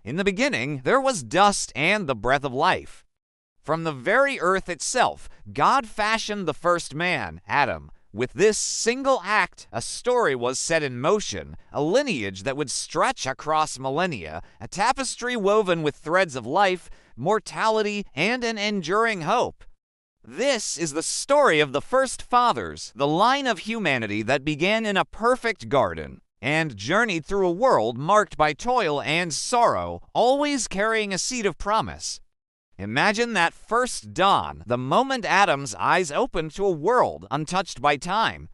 In the beginning, there was dust and the breath of life. From the very earth itself, God fashioned the first man, Adam. With this single act, a story was set in motion, a lineage that would stretch across millennia, a tapestry woven with threads of life, mortality, and an enduring hope. This is the story of the first fathers, the line of humanity that began in a perfect garden and journeyed through a world marked by toil and sorrow, always carrying a seed of promise. Imagine that first dawn, the moment Adam's eyes opened to a world untouched by time.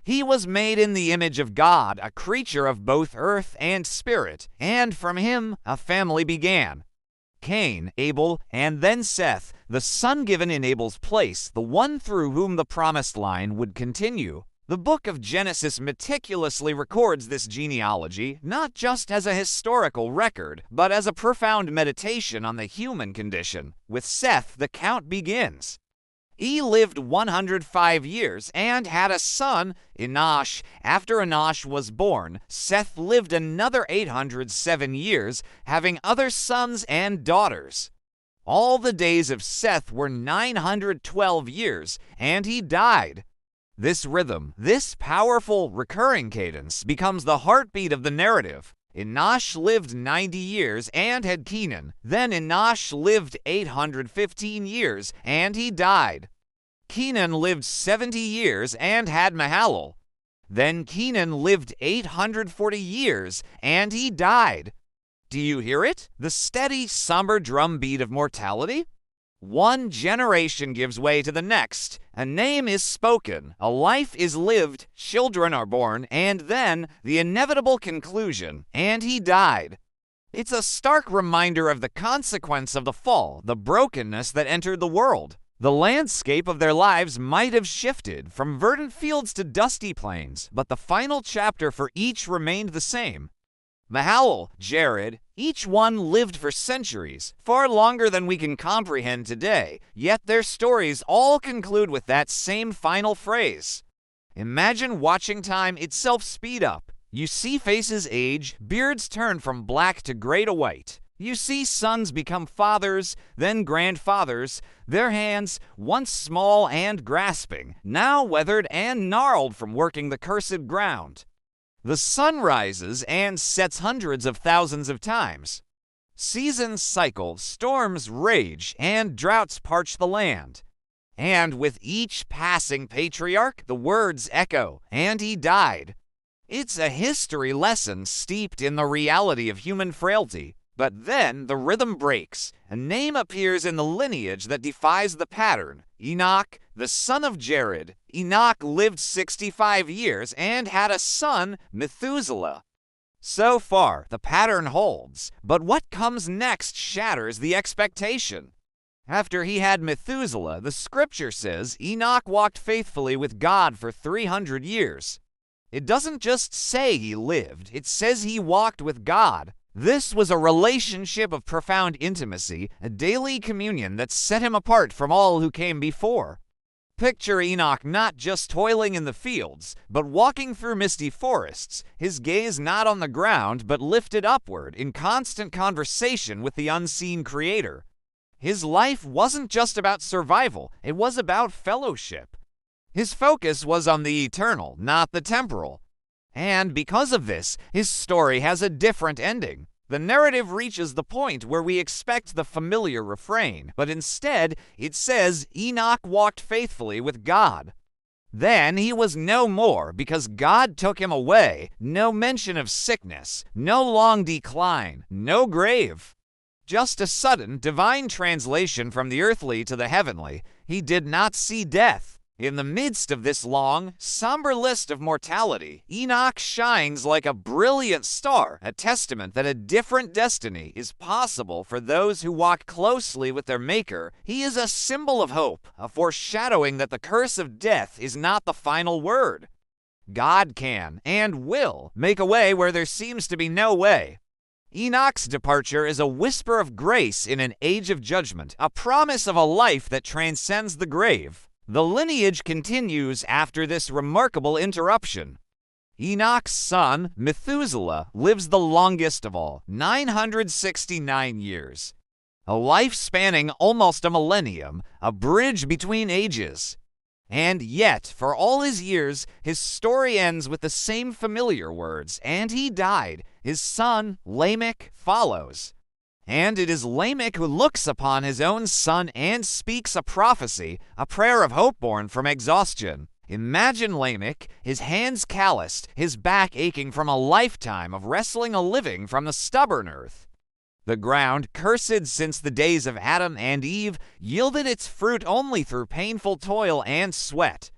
He was made in the image of God, a creature of both earth and spirit, and from him a family began. Cain, Abel, and then Seth, the son given in Abel's place, the one through whom the promised line would continue. The book of Genesis meticulously records this genealogy, not just as a historical record, but as a profound meditation on the human condition. With Seth, the count begins. He lived 105 years and had a son, Enoch. After Enoch was born, Seth lived another 807 years, having other sons and daughters. All the days of Seth were 912 years, and he died. This rhythm, this powerful recurring cadence, becomes the heartbeat of the narrative. Enoch lived 90 years and had Kenan. Then Enoch lived 815 years and he died. Kenan lived 70 years and had Mahalalel. Then Kenan lived 840 years and he died. Do you hear it? The steady, somber drumbeat of mortality? One generation gives way to the next. A name is spoken, a life is lived, children are born, and then the inevitable conclusion, and he died. It's a stark reminder of the consequence of the fall, the brokenness that entered the world. The landscape of their lives might have shifted from verdant fields to dusty plains, but the final chapter for each remained the same. Mahalalel, Jared, each one lived for centuries, far longer than we can comprehend today, yet their stories all conclude with that same final phrase. Imagine watching time itself speed up. You see faces age, beards turn from black to gray to white. You see sons become fathers, then grandfathers, their hands, once small and grasping, now weathered and gnarled from working the cursed ground. The sun rises and sets hundreds of thousands of times. Seasons cycle, storms rage, and droughts parch the land. And with each passing patriarch, the words echo, and he died. It's a history lesson steeped in the reality of human frailty. But then the rhythm breaks. A name appears in the lineage that defies the pattern. Enoch, the son of Jared. Enoch lived 65 years and had a son, Methuselah. So far, the pattern holds, but what comes next shatters the expectation. After he had Methuselah, the scripture says Enoch walked faithfully with God for 300 years. It doesn't just say he lived, it says he walked with God. This was a relationship of profound intimacy, a daily communion that set him apart from all who came before. Picture Enoch not just toiling in the fields, but walking through misty forests, his gaze not on the ground but lifted upward in constant conversation with the unseen Creator. His life wasn't just about survival, it was about fellowship. His focus was on the eternal, not the temporal. And because of this, his story has a different ending. The narrative reaches the point where we expect the familiar refrain, but instead it says Enoch walked faithfully with God. Then he was no more because God took him away. No mention of sickness, no long decline, no grave. Just a sudden divine translation from the earthly to the heavenly. He did not see death. In the midst of this long, somber list of mortality, Enoch shines like a brilliant star, a testament that a different destiny is possible for those who walk closely with their Maker. He is a symbol of hope, a foreshadowing that the curse of death is not the final word. God can, and will, make a way where there seems to be no way. Enoch's departure is a whisper of grace in an age of judgment, a promise of a life that transcends the grave. The lineage continues after this remarkable interruption. Enoch's son, Methuselah, lives the longest of all, 969 years. A life spanning almost a millennium, a bridge between ages. And yet, for all his years, his story ends with the same familiar words, and he died. His son, Lamech, follows. And it is Lamech who looks upon his own son and speaks a prophecy, a prayer of hope born from exhaustion. Imagine Lamech, his hands calloused, his back aching from a lifetime of wrestling a living from the stubborn earth. The ground, cursed since the days of Adam and Eve, yielded its fruit only through painful toil and sweat.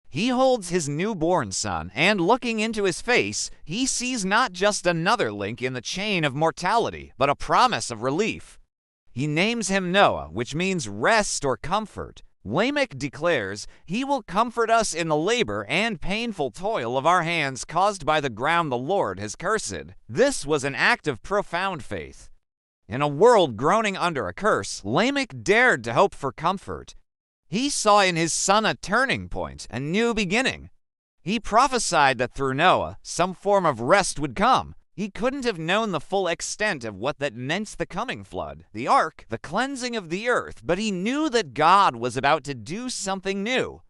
He holds his newborn son, and looking into his face, he sees not just another link in the chain of mortality, but a promise of relief. He names him Noah, which means rest or comfort. Lamech declares, "He will comfort us in the labor and painful toil of our hands caused by the ground the Lord has cursed." This was an act of profound faith. In a world groaning under a curse, Lamech dared to hope for comfort. He saw in his son a turning point, a new beginning. He prophesied that through Noah, some form of rest would come. He couldn't have known the full extent of what that meant: the coming flood, the ark, the cleansing of the earth, but he knew that God was about to do something new.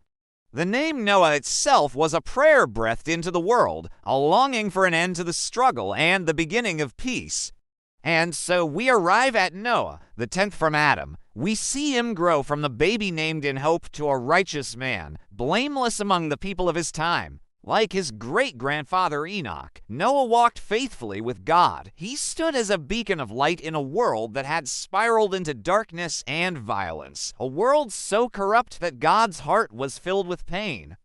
The name Noah itself was a prayer breathed into the world, a longing for an end to the struggle and the beginning of peace. And so we arrive at Noah, the 10th from Adam. We see him grow from the baby named in hope to a righteous man, blameless among the people of his time. Like his great-grandfather Enoch, Noah walked faithfully with God. He stood as a beacon of light in a world that had spiraled into darkness and violence, a world so corrupt that God's heart was filled with pain.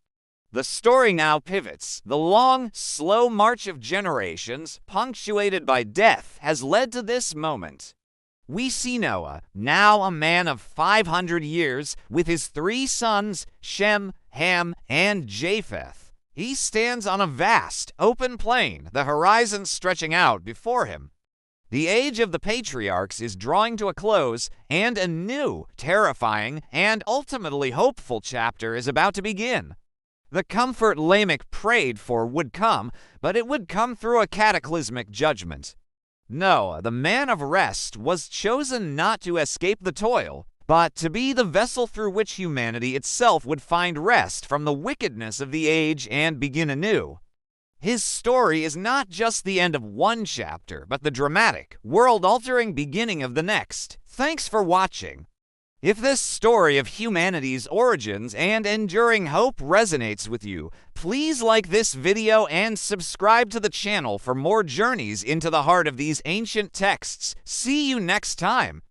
The story now pivots. The long, slow march of generations, punctuated by death, has led to this moment. We see Noah, now a man of 500 years, with his 3 sons, Shem, Ham, and Japheth. He stands on a vast, open plain, the horizon stretching out before him. The age of the patriarchs is drawing to a close, and a new, terrifying, and ultimately hopeful chapter is about to begin. The comfort Lamech prayed for would come, but it would come through a cataclysmic judgment. Noah, the man of rest, was chosen not to escape the toil, but to be the vessel through which humanity itself would find rest from the wickedness of the age and begin anew. His story is not just the end of one chapter, but the dramatic, world-altering beginning of the next. Thanks for watching. If this story of humanity's origins and enduring hope resonates with you, please like this video and subscribe to the channel for more journeys into the heart of these ancient texts. See you next time.